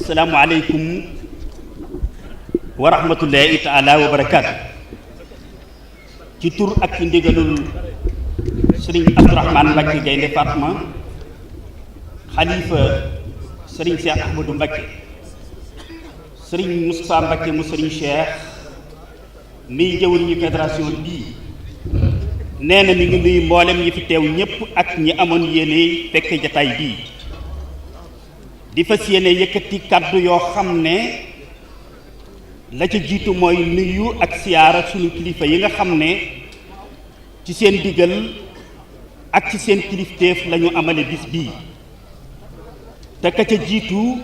asalaamualeykum wa rahmatullahi taala wa barakaatu. ci tur ak ci ndigalul sëriñ Abdourahmane Mbacke Gaynde Fatma xalifa sëriñ Cheikh Ahmadou Mbacke, sëriñ Moustapha Mbacke mu sëriñ Cheikh miy jëwriñu fédération bii nee na mi ngi nuyu mboolem ñi fi teew ñépp ak ñi amoon yéene fekke jataay bii di fas yéene yëkkati kàddu yoo xam ne la ca jiitu mooy nuyu ak siyaara sunu kilifa yi nga xam ne ci seen digal ak ci seen kilifteef lañu amale bis bii te ka ca jiitu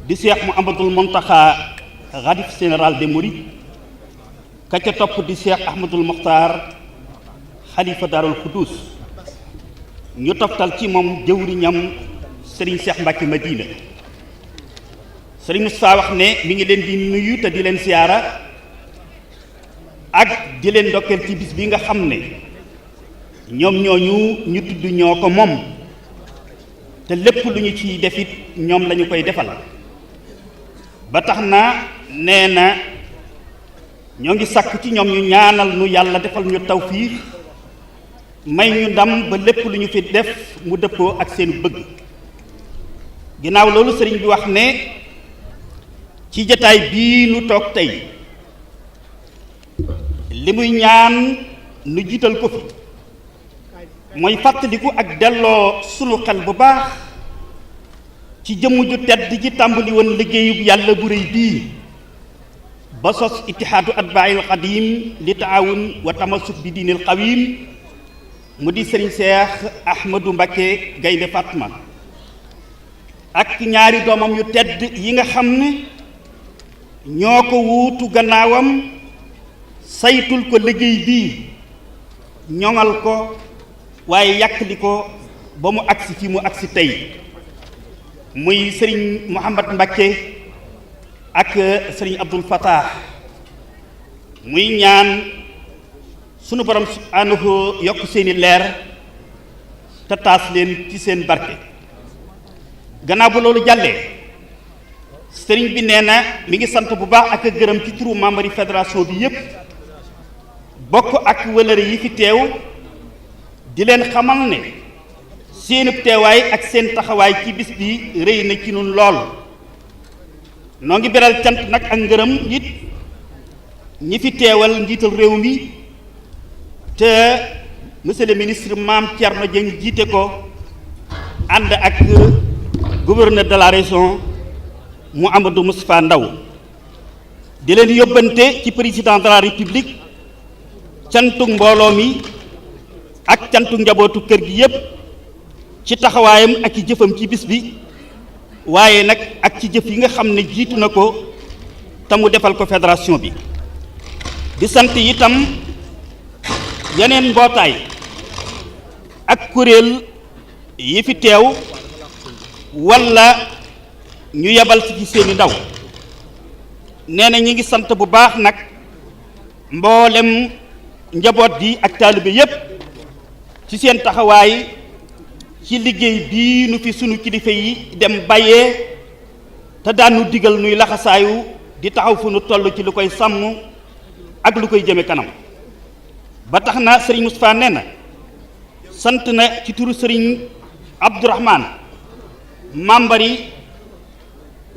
di Cheikh Mouhamadoul Mountakha xalif général des Mourides, ka ca topp di Cheikh Ahmadoul Mokhtar xalifa Daarul Xuddus, ñu toftal ci moom jëwriñam sëriñ Cheikh Mbacke Madina. sëriñ Moustapha wax ne mi ngi leen di nuyu te di leen siyaara ak di leen ndokkeel ci bis bi nga xam ne ñoom ñooñu ñu tudd ñoo ko moom te lépp lu ñu ciy defit ñoom lañu koy defal ba tax na nee na ñoo ngi sàkk ci ñoom ñu ñaanal nu yàlla defal ñu tawfiix may ñu ndam ba lépp lu ñu fi def mu dëppoo ak seen bëgg. ginnaaw loolu sëriñ bi wax ne ci jataay bii nu toog tey li muy ñaan nu jiital ko fi mooy fàttaliku ak delloo sunu xel bu baax ci jëmm ju tedd ji tàmbali woon liggéeyub yàlla bu rëy bii ba sos ittihaadu atbaa'il xadiim li taawun wa tamassuk bi diinil qawiim mu di sëriñ Cheikh Ahmadou Mbacke Gaynde Fatma ak ñaari doomam yu tedd yi nga xam ne ñoo ko wuutu gannaawam saytul ko liggéey bii ñoŋal ko waaye yàkkli ko ba mu agsi fi mu agsi tey muy sëriñ Mouhamad Mbacke ak sëriñ Abdoul Fattah. muy ñaan sunu borom subhaanahu yokk seeni leer te taas leen ci seen barke. gannaaw ba loolu jàllee sëriñ bi nee na mi ngi sant bu baax ak a gërëm ci turu membre yi fédération bi yépp bokk ak wëlëre yi fi teew di leen xamal ne seenub teewaay ak seen taxawaay ci bis bi rëy na ci nun lool. noo ngi beral cant nag ak ngërëm it ñi fi teewal njiital réew mi te monsieur le ministre Mame Thierno Dieng jiite ko ànd ak gouverneur de la région Mouhamadou Moustapha Ndaw di leen yóbbante ci président de la république cantu mbooloo mi ak cantu njabootu kër gi yépp ci taxawaayam ak ci jëfam ci bis bi waaye nag ak ci jëf yi nga xam ne jiitu na ko te mu defal ko fédération bi. di sant itam yeneen mbootaay ak kuréel yi fi teew walla ñu yebal ci seeni ndaw. nee na ñi ngi sant bu baax nag mboolem njaboot gi ak taalibe yépp ci seen taxawaay ci liggéey bii nu fi sunu kilifa yi dem bàyyee te daanu digal nuy laxasaayu di taxaw fu nu toll ci lu koy sàmm ak lu koy jëme kanam. ba tax na sëriñ Moustapha nee na sant na ci turu sëriñ Abdourahmane membre yi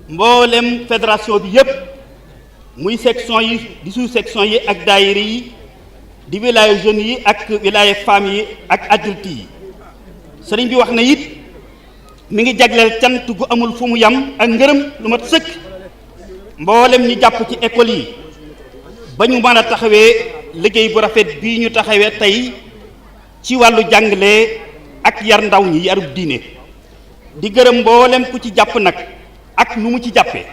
mboolem fédération bi yépp muy section yi di sous section yi ak daayira yi di wilaya jeunes yi ak wilaya femmes yi ak adultes yi. sëriñ bi wax na it mi ngi jagleel cant gu amul fu mu yam ak ngërëm lu mat sëkk mboolem ñu jàpp ci école yi ba ñu mën a taxawee liggéey bu rafet bii ñu taxawee tey ci wàllu jàngale ak yar ndaw ñi yarub diine. di gërëm mboolem ku ci jàpp nag ak nu mu ci jàppee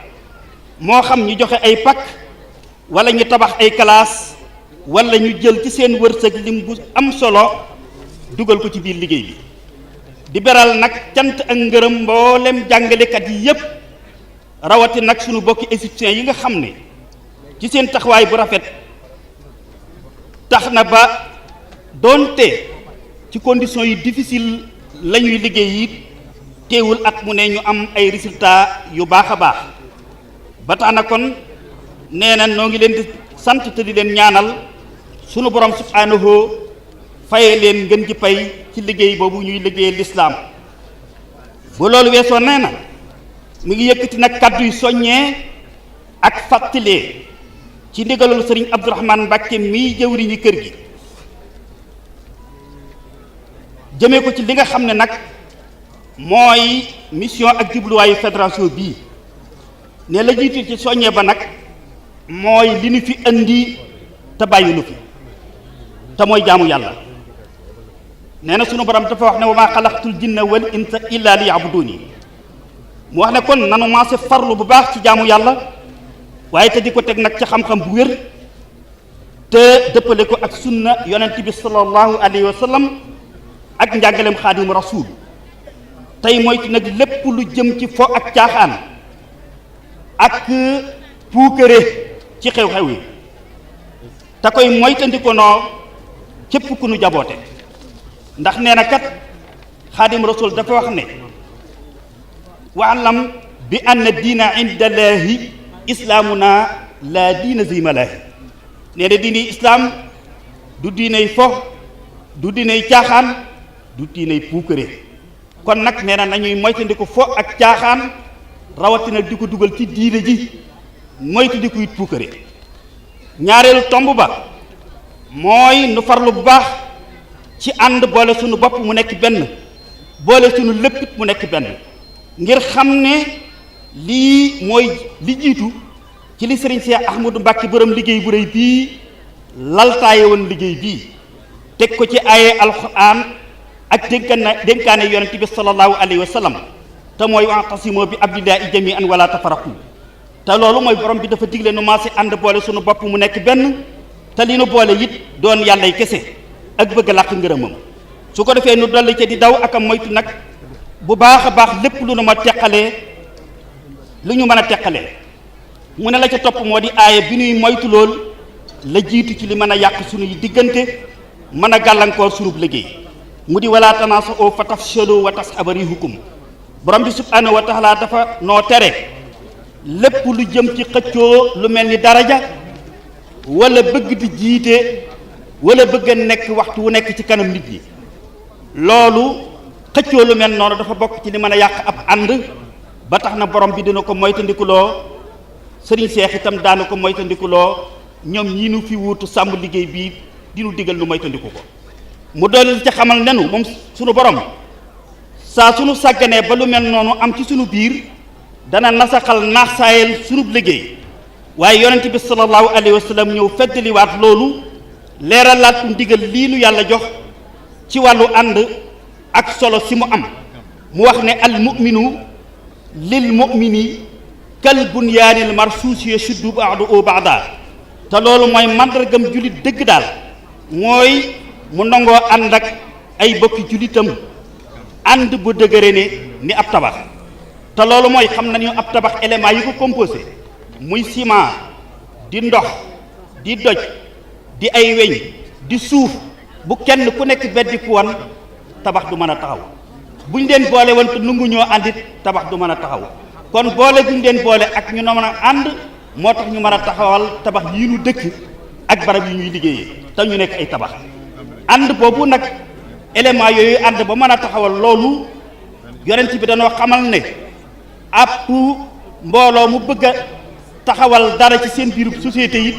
moo xam ñu joxe ay pak wala ñu tabax ay classe wala ñu jël ci seen wërsëg lim bu am solo dugal ko ci biir liggéey bi. di beral nag cant ak ngërëm mboolem jàngalekat yi yépp rawati nag sunu bokki égyptiens yi nga xam ne ci seen taxawaay bu rafet tax na ba doonte ci conditions yi difficile la ñuy liggéey it teewul at mu ne ñu am ay résultats yu baax a baax ba tax na kon nee na noo ngi leen di sant te di leen ñaanal sunu borom subhaanahu faye leen ngeen ji pay ci liggéey boobu ñuy liggéey lislaam bu loolu weesoo nee na mu ngi yëkkati nag kàddu yu soññee ak fàttalee ci ndigalul sëriñ Abdourahmane Mbàkke mii jëwriñu kër gi jëmee ko ci li nga xam ne nag mooy mission ak jubluwaayu fédération bii ne la jiitu ci soññee ba nag mooy li ñu fi indi te bàyyi lu fi te mooy jaamu yàlla nee na sunu borom dafa wax ne wa maa xalaqtul jinna wal insa illa li yabuduni mu wax ne kon nanu maase farlu bu baax ci jaamu yàlla waaye te di ko teg nag ci xam-xam bu wér te dëppale ko ak sunna yonent bi sallallahu alayhi wa sallam ak njàngaleem xaadimu rasuul tey moytu nag lépp lu jëm ci fo ak caaxaan ak puukare ci xew-xew yi te koy moytandiko noo képp ku nu jaboote ndax nee na kat xaadim rasul dafa wax ne waalam bi anna diina indallaahi islaamuna laa diina zimalaahi nee na diini islaam du diinay fo du diinay caaxaan du diinay puukare kon nag nee na nañuy moytandiku fo ak caaxaan rawatina di ko dugal ci diine ji moytandiku it puukare ñaareelu tomb ba mooy nu farlu bu baax ci ànd boole sunu bopp mu nekk benn boole sunu léppit mu nekk benn ngir xam ne lii mooy li jiitu ci li sëriñ Cheikh Ahmadou Mbacke borom liggéey bu rëy bii laltaaye woon liggéey bii teg ko ci aaye alxuraan ak dénkaane yonent bi sallallahu alayhi wa sallam te mooy wa'tasimu bi hablillahi jami'an wala tafarraqu te loolu mooy borom bi dafa digle nu maase ànd boole sunu bopp mu nekk benn te li nu boole it doon yàllay kese ak bëgg làq ngërëmam su ko defee nu dolli ca di daw ak a moytu nag bu baax a baax lépp lu nu ma teqalee lu ñu mën a teqalee mu ne la ca topp moo di aaye bi nuy moytu lool la jiitu ci li mën a yàq sunuy diggante mën a gàllankoor sunub liggéey mu di wala tanaasa'u fa tafshalu wa tazhaba riihukum borom bi subhaanahu wa taala dafa noo tere lépp lu jëm ci xëccoo lu mel ni daraja wala bëgg di jiite wala bëgg a nekk waxtu wu nekk ci kanam nit ñi loolu xëccoo lu mel noonu dafa bokk ci li mën a yàq ab ànd ba tax na borom bi dina ko moytandikuloo sëriñ Seex itam daana ko moytandikuloo ñoom ñii nu fi wuutu sàmm liggéey bii dinu digal nu moytandiku ko mu dooleel ca xamal nenu moom sunu borom saa sunu sàgganee ba lu mel noonu am ci sunu biir dana nasaxal naax saayal sunub liggéey waaye yonent bi sallallahu alayhi wa sallam ñëw feddaliwaat loolu leeralaat ndigal lii nu yàlla jox ci wàllu ànd ak solo si mu am mu wax ne al mu'minu lil mu'mini kal bunyaanil marsuus yashuddu ba'duhu ba'dan te loolu mooy màndargam jullit dëgg daal mooy mu nangoo ànd ak ay bokki jullitam ànd bu dëgëre ne ni ab tabax te loolu mooy xam nañu ab tabax éléments yi ko composé muy ciment di ndox di doj di ay weñ di suuf bu kenn ku nekk beddi ku wan tabax du mën a taxaw buñ leen boole woon te nungu ñoo àndit tabax du mën a taxaw kon boole buñ leen boole ak ñu mën a ànd moo tax ñu mën a taxawal tabax yi ñu dëkk ak barab yi ñuy liggéeyee te ñu nekk ay tabax ànd boobu nag élément yooyu ànd ba mën a taxawal loolu yonent bi dañoo xamal ne ab mbooloo mu bëgg a taxawal dara ci seen biiru société yi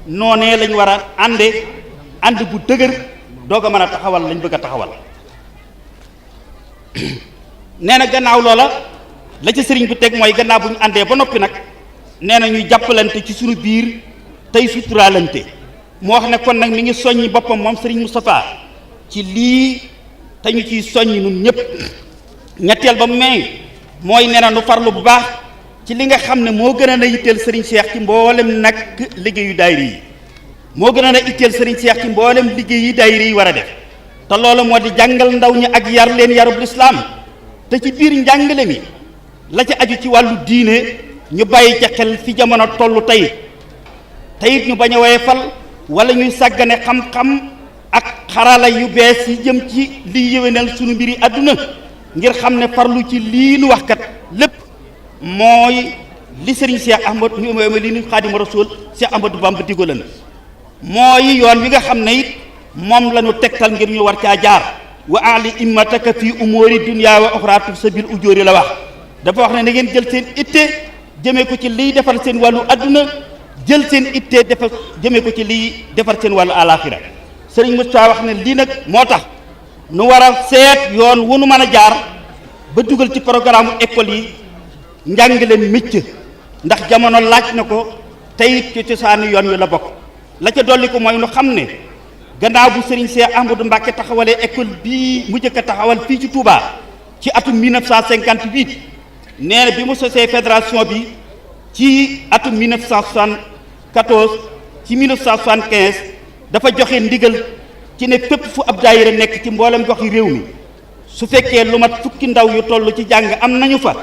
noonee lañ war a ànd bu dëgër doog a mën a taxawal lañ bëgg a taxawal nee na gannaaw loola la ci sëriñ bi teg mooy gannaaw bu ñu àndee ba noppi nag nee na ñuy jàppalante ci suñu biir tey suturaalante mu wax ne kon nag mi ngi soññi boppam moom sëriñ Moustapha ci lii te ñu ciy soññi nun ñëpp ñetteel ba mooy nee na nu farlu bu baax ci li nga xam ne moo gën a yitteel sëriñ Cheikh ci mboolem nag liggéeyu daayira yi moo gën a itteel sëriñ Cheikh ci mboolem liggéey yi daayira yi war a def te loolu moo di jàngal ndaw ñi ak yar leen yarub lislaam te ci biir njàngale mi la ci aju ci wàllu diine ñu bàyyi ca xel fi jamono tollu tey te it ñu bañ a woyefal wala ñuy sàggane xam-xam ak xarala yu bees yi jëm ci liy yéwénal sunu mbiri àdduna ngir xam ne farlu ci lii nu wax kat lépp mooy li sëriñ Cheikh Ahmad li nu Xaadimu Rasuul Cheikh Ahmadou Bamba digalan mooy yoon wi nga xam ne it moom la ñu tegtal ngir ñu war caa jaar wa ali immataka fi umuri dunya wa oxra sabil ujóori la wax dafa wax ne na ngeen jël seen itte jëmee ko ci liy defar seen wàllu adduna jël seen itte defar jëmee ko ci liy defar seen wàllu alaxira sëriñ Moustapha wax ne lii nag moo tax nu war a seet yoon wu nu mën a jaar ba dugal ci programme école yi njàngale métier ndax jamono laaj na ko tey ci cosaanu yoon wi la bokk la ca dolli ko mooy nu xam ne gannaaw bu sëriñ Cheikh Ahmadou Mbacké taxawalee école bii mu njëkk a taxawal fii ci Touba ci atum 1958 nee na bi mu sosee fédération bi ci atum 1974 ci 1975 dafa joxe ndigal ci ne fépp fu ab daayira nekk ci mboolem gox yi réew mi su fekkee lu mat fukki ndaw yu toll ci jàng am nañu fa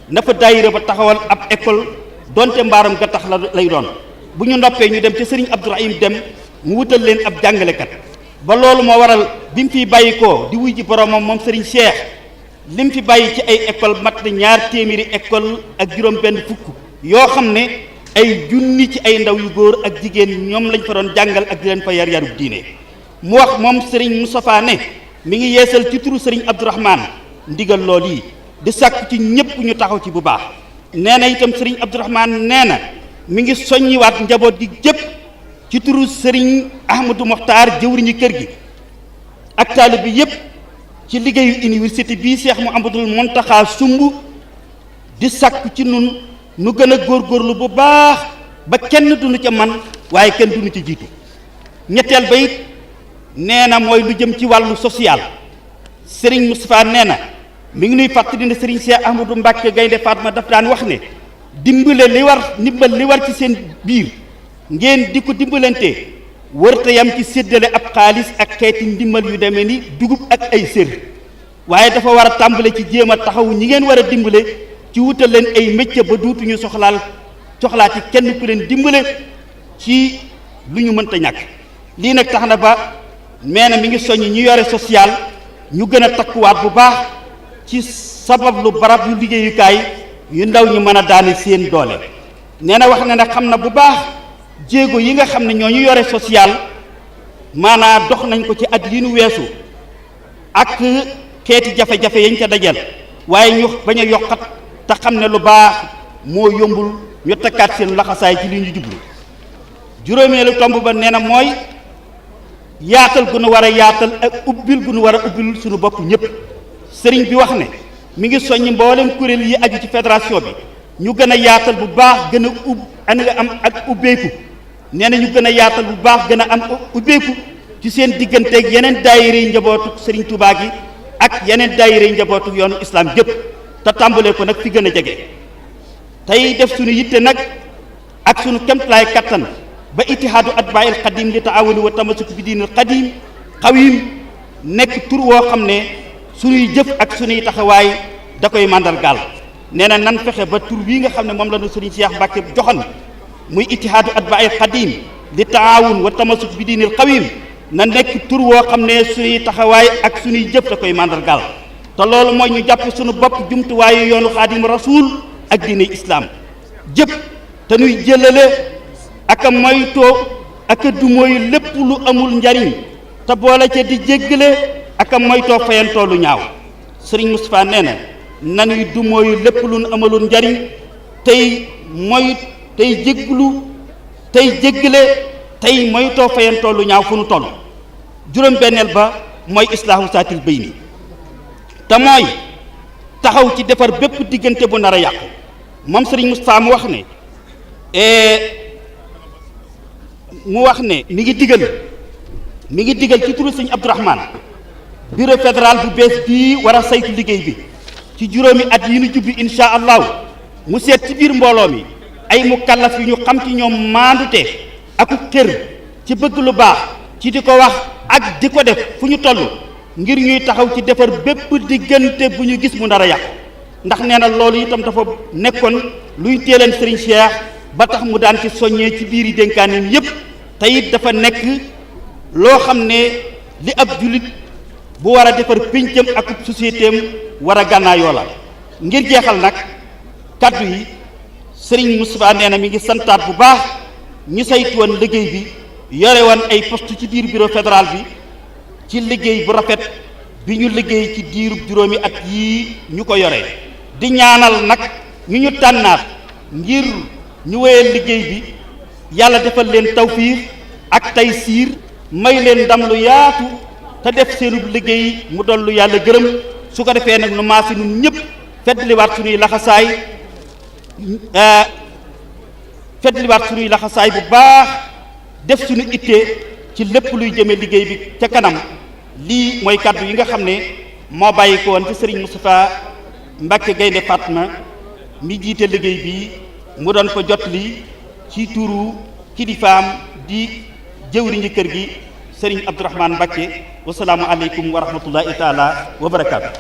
na fa daayira ba taxawal ab école donte mbaaram ga tax la lay doon bu ñu noppee ñu dem ci sëriñ Abdourahim dem mu wutal leen ab jàngalekat ba loolu moo waral bi mu fiy bàyyikoo di wuy ji boromam moom sëriñ Cheikh li mu fi bàyyi ci ay école mat na 200 école ak juróom benn fukk yoo xam ne ay junni ci ay ndaw yu góor ak jigéen ñoom lañ fa doon jàngal ak di leen fa yar yarub diine mu wax moom sëriñ Moustapha ne mi ngi yeesal ci turu sëriñ Abdourahmane ndigal lool yi di sàkk ci ñëpp ñu taxaw ci bu baax nee na itam sëriñ Abdourahmane nee na mi ngi soññiwaat njaboot gi jëpp ci turu sëriñ Ahmadou Mokhtar jëwriñu kër gi ak taalib bi yëpp ci liggéeyu université bii Cheikh Mouhamadoul Mountakha sumb di sàkk ci nun nu gën a góorgóorlu bu baax ba kenn duñu ca man waaye kenn duñu ci jiitu ñetteel ba it nee na mooy lu jëm ci wàllu social sëriñ Moustapha nee na mi ngi nuy fàttali ne sëriñ Cheikh Ahmadou Mbacké Gaynde Fatma daf daan wax ne ndimbal li war ci seen biir ngeen di ko dimbalante wërta yam ci séddale ab xaalis ak xeeti ndimbal yu demee ni dugub ak ay sër waaye dafa war a tàmbale ci jéem a taxawu ñi ngeen war a dimbale ci wutal leen ay métier ba duutuñu soxlaati kenn ku leen dimbale ci lu ñu mënta ñàkk lii nag tax na ba nee na mi ngi soññ ñu yore social ñu gën a takkuwaat bu baax ci sabab lu barab yu liggéeyukaay yu ndaw ñu mën a daane seen doole nee na wax ne nag xam na bu baax jéego yi nga xam ne ñoo ñu yore social maanaam dox nañ ko ci at yi nu weesu ak xeeti jafe-jafe yañ ca dajal waaye ñu bañ a yokkat te xam ne lu baax moo yombul ñu takkaat seen laxasaay ci li ñu jublu juróomeelu tomb ba nee na mooy yaatal gu nu war a yaatal ak ubbil gu nu war a ubbil suñu bopp ñëpp sëriñ bi wax ne mi ngi soññ mboolem kuréel yi aju ci fédération bi ñu gën a yaatal bu baax gën a am ak ubbeeku nee na ñu gën a yaatal bu baax gën a am ubbeeku ci seen digganteeg yeneen daayira yi njabootu sëriñ Touba gi ak yeneen daayira yi njabootu yoonu islam jëpp te tàmbalee ko nag fi gën a jege tey def suñu yitte nag ak suñu kemtalaay kattan ba ittihaadu atbaa'il xadim li taawuni wa tamasuk bi diinil xadim xawim nekk tur woo xam ne suñuy jëf ak suñuy taxawaay da koy màndargaal nee na nan fexe ba tur bii nga xam ne moom la ñu sëriñ Cheikh Mbacké joxoon muy ittihaadu atbaa'il xadim li taawun wa tamasuk bi diinil xawim na nekk tur woo xam ne suñuy taxawaay ak suñuy jëf da koy màndargaal te loolu mooy ñu jàpp suñu bopp jumtuwaayu yoonu xaadim rasul ak diine islam jëpp te nuy jëlale ak a moytoo ak a du mooy lépp lu amul njariñ te boole ca di jéggale ak a moytoo fayantoo lu ñaaw sëriñ Moustapha nee na nanuy du mooy lépp lu nu amalul njariñ tey jégglu tey jéggale tey moytoo fayantoo lu ñaaw fu nu toll juróom-benneel ba mooy islaahu saatil bayni te mooy taxaw ci defar bépp diggante bu nar a yàqu moom sëriñ Moustapha mu wax ne mi ngi digal ci turu sëñ Abdourahmane bureau fédéral bu bees bii war a saytu liggéey bi ci juróomi at yi nu jubbi insha allahu mu seet ci biir mbooloo mi ay mukallaf yu ñu xam ci ñoom maandute aku xër ci bëgg lu baax ci di ko wax ak di ko def fu ñu toll ngir ñuy taxaw ci defar bépp diggante bu ñu gis mu nar a yàqu ndax nee na loolu itam dafa nekkoon luy teeleen sëriñ Cheikh ba tax mu daan ci soññee ci biir yi dénkaaneem yépp te it dafa nekk loo xam ne li ab jullit bu war a defar péncam ak sociétéem war a gànnaayoo la. ngir jeexal nag kaddu yi sëriñ Moustapha nee na mi ngi santaat bu baax ñu saytu woon liggéey bi yore woon ay poste ci biir bureau fédéral bi ci liggéey bu rafet bi ñu liggéey ci diirub juróomi at yii ñu ko yore di ñaanal nag ñu tànnaat ngir ñu wéyal liggéey bi yàlla defal leen tawfiir ak taysiir may leen ndam lu yaatu te def seenub liggéey mu doon lu yàlla gërëm su ko defee nag nu maasi nun ñëpp feddliwaat suñuy laxasaay bu baax def suñu ittee ci lépp luy jëme liggéey bi ca kanam. lii mooy kàddu yi nga xam ne moo bàyyi ko woon ci sëriñ Moustapha Mbacke Gaynde Fatma mi jiite liggéey bi mu doon ko jot li ci turu kilifaam di jëwriñu kër gi sëriñ Abdourahmane Mbacke wasalaamu aleykum wa rahmatullahi taala wa barakaatu.